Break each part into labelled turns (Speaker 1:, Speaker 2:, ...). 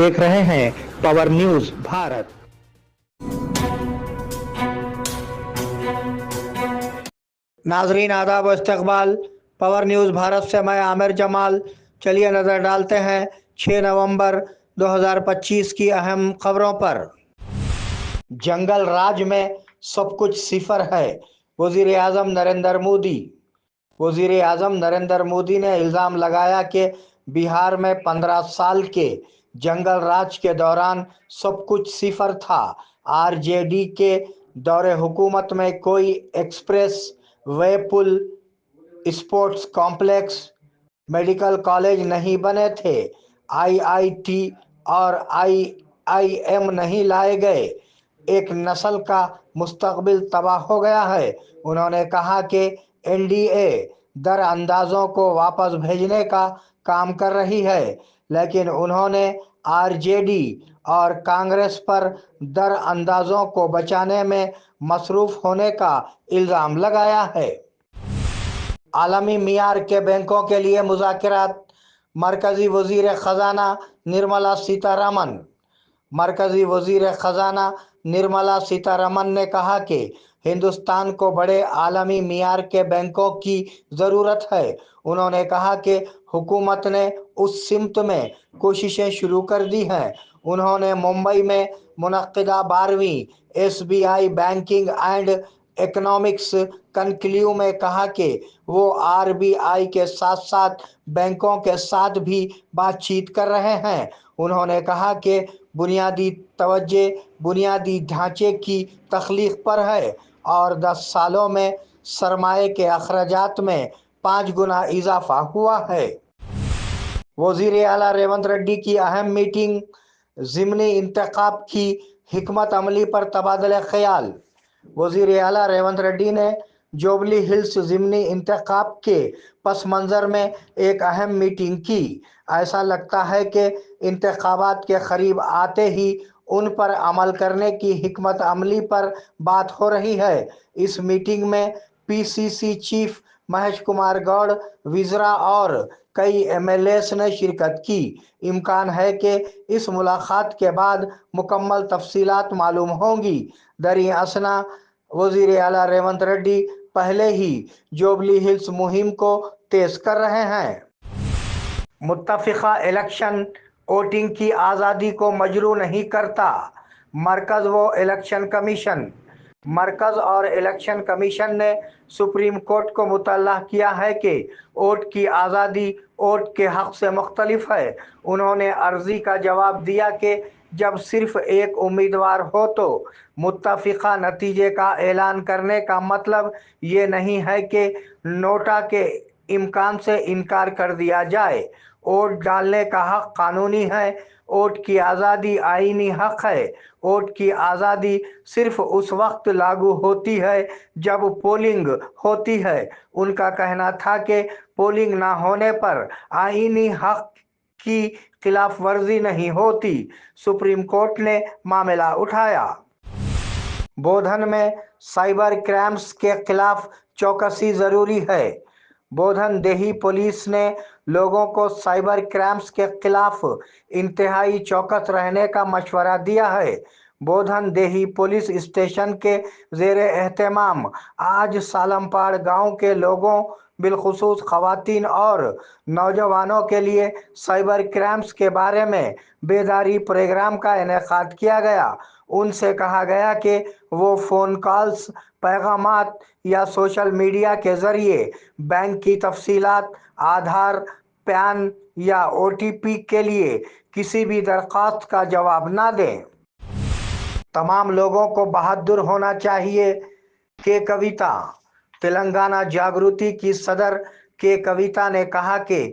Speaker 1: देख रहे हैं पावर न्यूज भारत। नाजरीन आदाब व इस्तकबाल। पावर न्यूज़ भारत से मैं आमिर जमाल। चलिए नज़र डालते हैं 6 नवंबर 2025 की अहम खबरों पर। जंगल राज में सब कुछ सिफर है, वज़ीर आज़म नरेंद्र मोदी। वज़ीर आज़म नरेंद्र मोदी ने इल्ज़ाम लगाया कि बिहार में 15 साल के जंगल राज के दौरान सब कुछ सिफर था। आरजेडी के दौरे हुकूमत में कोई एक्सप्रेस वे, पुल, स्पोर्ट्स कॉम्प्लेक्स, मेडिकल कॉलेज नहीं बने थे। आईआईटी और आईआईएम नहीं लाए गए। एक नस्ल का मुस्तकबिल तबाह हो गया है। उन्होंने कहा कि एनडीए दरअंदाजों को वापस भेजने का काम कर रही है, लेकिन उन्होंने आरजेडी और कांग्रेस पर दरअंदाजों को बचाने में मसरूफ होने का इल्ज़ाम लगाया है। आलमी मियार के बैंकों के लिए मुज़ाकरात। मरकज़ी वज़ीर ख़ज़ाना निर्मला सीतारमन। मरकज़ी वज़ीर ख़ज़ाना निर्मला सीतारमन ने कहा कि हिंदुस्तान को बड़े आलमी मियार के बैंकों की ज़रूरत है। उन्होंने कहा कि हुकूमत ने उस सिमत में कोशिशें शुरू कर दी हैं। उन्होंने मुंबई में मुनक़्क़िदा 12वीं SBI banking and economics conclave में कहा कि वो आरबीआई के साथ साथ बैंकों के साथ भी बातचीत कर रहे हैं। उन्होंने कहा कि बुनियादी तवज्जो बुनियादी ढांचे की तख्लीक पर है और 10 सालों में सरमाए के अखराजात में 5 गुना इजाफा हुआ है। वज़ीर आला रेवंत रेड्डी की अहम मीटिंग। ज़िमनी इंतखाब की हिकमत अमली पर तबादला ख्याल। वज़ीर आला रेवंत रेड्डी ने जुबली हिल्स ज़िमनी इंतखाब के पस मंज़र में एक अहम मीटिंग की। ऐसा लगता है कि इंतखाबात के करीब आते ही उन पर अमल करने की हिकमत अमली पर बात हो रही है। इस मीटिंग में पीसीसी चीफ महेश कुमार गौड़, विज़रा और कई एमएलएस ने शिरकत की। इम्कान है कि इस मुलाकात के बाद मुकम्मल तफसीलात मालूम होंगी। दरअसल वज़ीर आला रेवंत रेड्डी पहले ही जुबली हिल्स मुहिम को तेज कर रहे हैं। मुत्तफ़िक़ा इलेक्शन वोटिंग की आज़ादी को मजरू नहीं करता। मरकज़ व इलेक्शन कमीशन। मरकज़ और इलेक्शन कमीशन ने सुप्रीम कोर्ट को मुतल्ला किया है कि वोट की आज़ादी वोट के हक़ से मुख्तलिफ है। उन्होंने अर्ज़ी का जवाब दिया कि जब सिर्फ एक उम्मीदवार हो तो मुत्तफ़िक़ा नतीजे का ऐलान करने का मतलब ये नहीं है कि नोटा के इम्कान से इनकार कर दिया जाए। वोट डालने का हक़ कानूनी है। वोट की आज़ादी आईनी हक़ है। वोट की आज़ादी सिर्फ उस वक्त लागू होती है जब पोलिंग होती है। उनका कहना था कि पोलिंग ना होने पर आईनी हक़ की खिलाफ वर्जी नहीं होती। सुप्रीम कोर्ट ने मामला उठाया। बोधन में साइबर क्राइम्स के खिलाफ चौकसी ज़रूरी है। बोधन देही पुलिस ने लोगों को साइबर क्राइम्स के खिलाफ इंतहाई चौकस रहने का मशवरा दिया है। बोधन देही पुलिस स्टेशन के ज़ेरे एहतमाम आज सालमपाड़ गांव के लोगों, बिलखुसूस ख़वातीन और नौजवानों के लिए साइबर क्राइम्स के बारे में बेदारी प्रोग्राम का इनेकाद किया गया। उनसे कहा गया कि वो फ़ोन कॉल्स, पैगामात या सोशल मीडिया के ज़रिए बैंक की तफसीलात, आधार, पैन या ओटीपी के लिए किसी भी दरख्वास्त का जवाब ना दें। तमाम लोगों को बहादुर होना चाहिए। के कविता। तेलंगाना जागृति की सदर के कविता ने कहा कि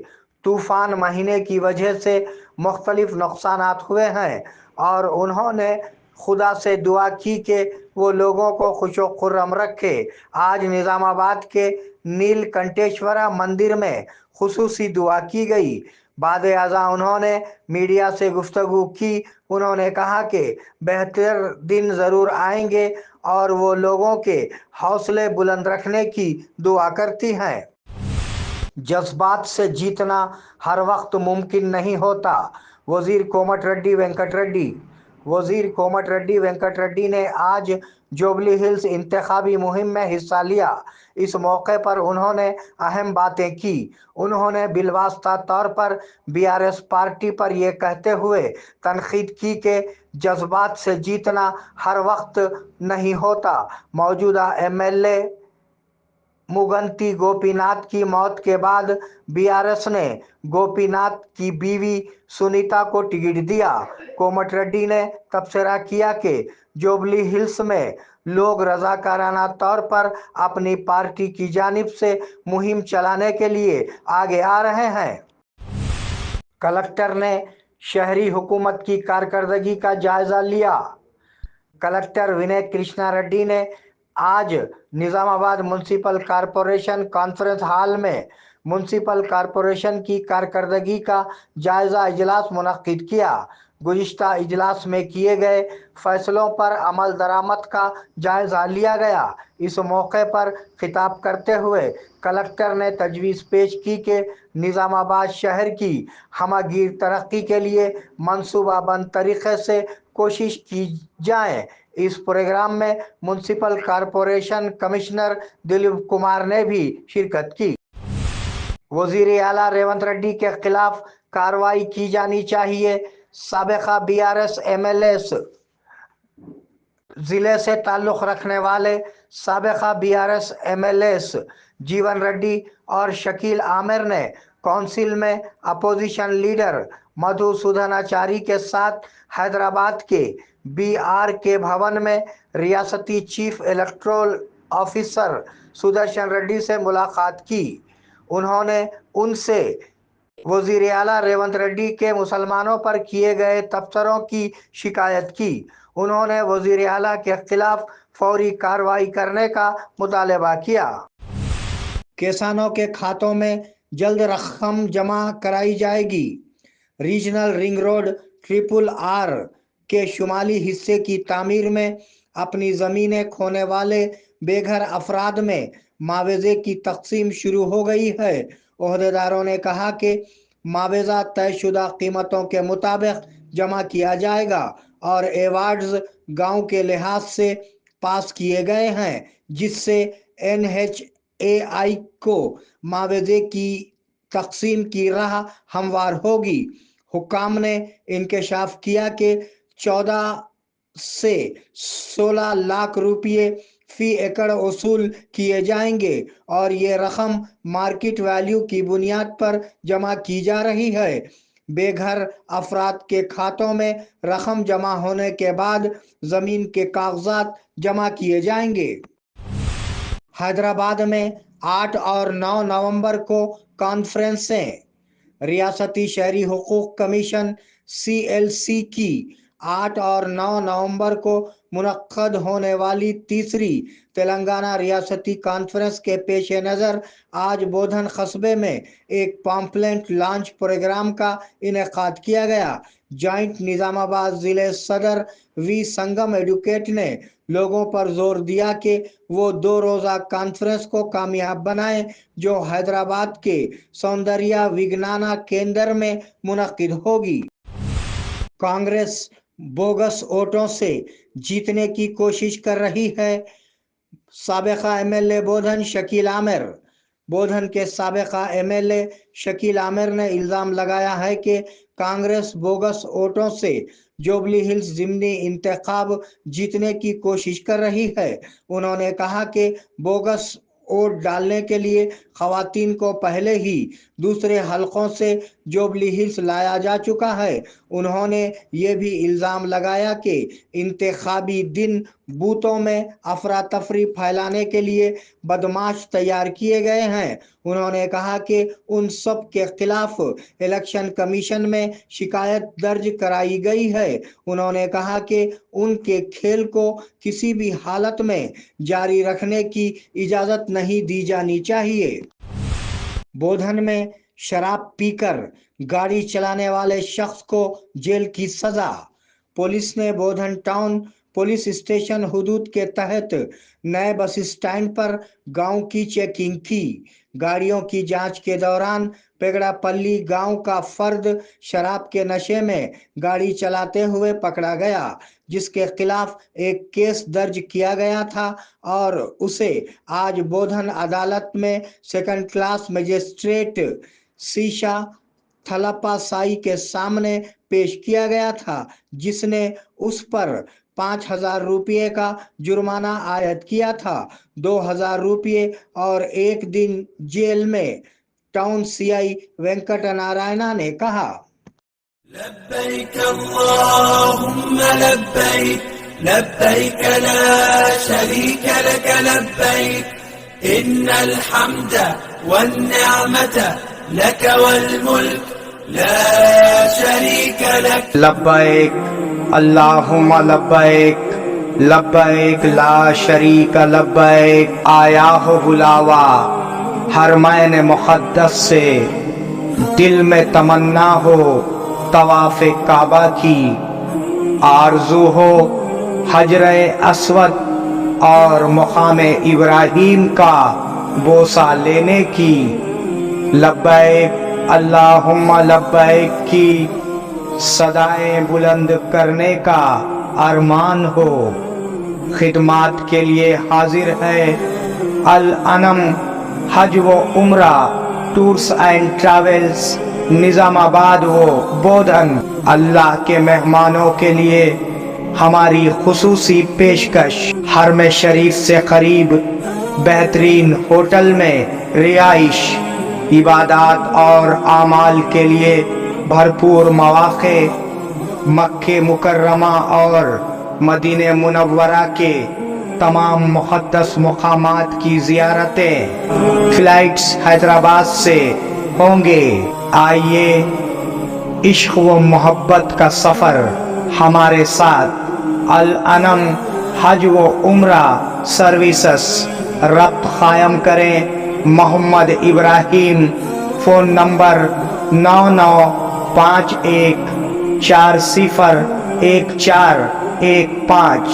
Speaker 1: तूफ़ान महीने की वजह से मुख्तलिफ नुकसानात हुए हैं और उन्होंने खुदा से दुआ की कि वो लोगों को खुशो खुर्रम रखे। आज निज़ामाबाद के नीलकंठेश्वरा मंदिर में खुसूसी दुआ की गई। बाद अज़ा उन्होंने मीडिया से गुफ्तगू की। उन्होंने कहा कि बेहतर दिन ज़रूर आएंगे और वो लोगों के हौसले बुलंद रखने की दुआ करती हैं। जज्बात से जीतना हर वक्त मुमकिन नहीं होता। वजीर कोमट रेड्डी वेंकट रेड्डी ने आज जुबली हिल्स इंतखाबी मुहिम में हिस्सा लिया। इस मौके पर उन्होंने अहम बातें की। उन्होंने बिलवास्ता तौर पर बीआरएस पार्टी पर यह कहते हुए तनकीद की कि जज्बात से जीतना हर वक्त नहीं होता। मौजूदा एमएलए मुगंती गोपीनाथ की मौत के बाद बीआरएस ने गोपीनाथ की बीवी सुनीता को टिकट दिया। कोमट रेड्डी ने तबसरा किया कि जुबली हिल्स में लोग रजाकाराना तौर पर अपनी पार्टी की जानिब से मुहिम चलाने के लिए आगे आ रहे हैं। कलेक्टर ने शहरी हुकूमत की कारकर्दगी का जायजा लिया। कलेक्टर विनय कृष्णा रेड्डी ने आज Nizamabad municipal corporation conference hall में म्युनिसिपल कॉरपोरेशन की कारकर्दगी का जायजा इजलास मुनक्किद किया। गुज़िश्ता इजलास में किए गए फैसलों पर अमल दरामद का जायजा लिया गया। इस मौके पर खिताब करते हुए कलेक्टर ने तजवीज़ पेश की कि निजामाबाद शहर की हमगीर तरक्की के लिए मंसूबाबंद तरीके से कोशिश की जाए। इस प्रोग्राम में municipal corporation commissioner Dilip Kumar ने भी शिरकत की। वजीर आला रेवंत रेड्डी के खिलाफ कार्रवाई की जानी चाहिए। साबिका बीआरएस एमएलएस जिले से ताल्लुक़ रखने वाले साबिका बीआरएस एमएलएस जीवन रेड्डी और शकील आमिर ने काउंसिल में अपोजिशन लीडर मधुसूदनाचारी के साथ हैदराबाद के बीआर के भवन में रियासती chief electoral officer Sudarshan Reddy से मुलाकात की। उन्होंने उनसे वजीर आला रेवंत रेड्डी के मुसलमानों पर किए गए तबसरों की शिकायत की। उन्होंने वजीर आला के खिलाफ फौरी कार्रवाई करने का मुतालबा किया। किसानों के खातों में जल्द रकम जमा कराई जाएगी। रीजनल रिंग रोड RRR के शुमाली हिस्से की तामीर में अपनी ज़मीनें खोने वाले बेघर अफराद में मुआवजे की तकसीम शुरू हो गई है। ओहदेदारों ने कहा कि मुआवजा तयशुदा कीमतों के मुताबिक जमा किया जाएगा और एवार्ड्स गांव के लिहाज से पास किए गए हैं, जिससे NHAI को मुआवजे की तकसीम की राह हमवार होगी। हुक्काम ने इंकशाफ किया कि 14 से 16 लाख रुपये फी एकड़ वसूल किए जाएंगे और ये रकम मार्केट वैल्यू की बुनियाद पर जमा की जा रही है। बेघर अफराद के खातों में रकम जमा होने के बाद जमीन के कागजात जमा किए जाएंगे। हैदराबाद में 8 और 9 नवंबर को कॉन्फ्रेंसें। रियासती शहरी हुकूक कमीशन CLC की 8 और 9 नवंबर को मुनक्कद होने वाली तीसरी तेलंगाना रियासती कॉन्फ्रेंस के पेश नज़र आज बोधन कस्बे में एक पॉम्पलेट लॉन्च प्रोग्राम का इनेकाद किया गया। जॉइंट निजामाबाद ज़िले सदर V संगम एडवोकेट ने लोगों पर जोर दिया कि वो 2 रोज़ा कॉन्फ्रेंस को कामयाब बनाएं, जो हैदराबाद के सौंदर्य विज्ञाना केंद्र में मुनक्किद होगी। कांग्रेस बोगस वोटों से जीतने की कोशिश कर रही है। साबिका एमएलए बोधन शकील आमिर। बोधन के साबिका एमएलए शकील आमिर ने इल्ज़ाम लगाया है कि कांग्रेस बोगस वोटों से जुबली हिल्स ज़िमनी इंतखाब जीतने की कोशिश कर रही है। उन्होंने कहा कि बोगस वोट डालने के लिए खवातीन को पहले ही दूसरे हलकों से जुबली हिल्स लाया जा चुका है। उन्होंने ये भी इल्ज़ाम लगाया कि इंतखाबी दिन बूथों में अफरा तफरी फैलाने के लिए बदमाश तैयार किए गए हैं। उन्होंने कहा कि उन सब के खिलाफ इलेक्शन कमीशन में शिकायत दर्ज कराई गई है। उन्होंने कहा कि उनके खेल को किसी भी हालत में जारी रखने की इजाज़त नहीं दी जानी चाहिए। बोधन में शराब पीकर गाड़ी चलाने वाले शख्स को जेल की सजा। पुलिस ने बोधन टाउन पुलिस स्टेशन हुदूद के तहत नए बस स्टैंड पर गांव की चेकिंग की। गाड़ियों की जांच के दौरान पेगड़ापल्ली गांव का फर्द शराब के नशे में गाड़ी चलाते हुए पकड़ा गया, जिसके खिलाफ एक केस दर्ज किया गया था और उसे आज बोधन अदालत में सेकंड क्लास मजिस्ट्रेट शीशा थलप्पा साई के सामने पेश किया गया था, जिसने उस पर 5,000 रुपये का जुर्माना आयद किया था। 2,000 रुपये और 1 दिन जेल में टाउन सीआई वेंकट नारायणा ने कहा।
Speaker 2: لبيك اللهم لبيك لبيك لا شريك لك لبيك إن الحمد والنعمة لك والملك لا شريك لك
Speaker 3: لبیک اللہم لبیک لبیک لا شریک لبیک آیا ہو بلاوا حرمین مقدس سے، دل میں تمنا ہو طواف کعبہ کی، آرزو ہو حجر اسود اور مقام ابراہیم کا بوسہ لینے کی، لبیک اللہم لبیک کی صدائیں بلند کرنے کا ارمان ہو، خدمات کے لیے حاضر ہے الانم حج و عمرہ ٹورز اینڈ ٹریولز، نظام آباد و بودھن۔ اللہ کے مہمانوں کے لیے ہماری خصوصی پیشکش، حرم شریف سے قریب بہترین ہوٹل میں رہائش، عبادات اور اعمال کے لیے بھرپور مواقع، مکہ مکرمہ اور مدینہ منورہ کے تمام مقدس مقامات کی زیارتیں، فلائٹس حیدرآباد سے ہوں گے۔ آئیے عشق و محبت کا سفر ہمارے ساتھ الانم حج و عمرہ سروسز، ربط قائم کریں محمد ابراہیم، فون نمبر 9951401415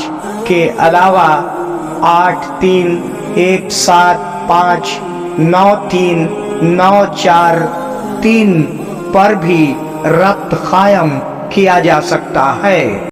Speaker 3: کے علاوہ 8317593943 پر بھی ربط قائم کیا جا سکتا ہے۔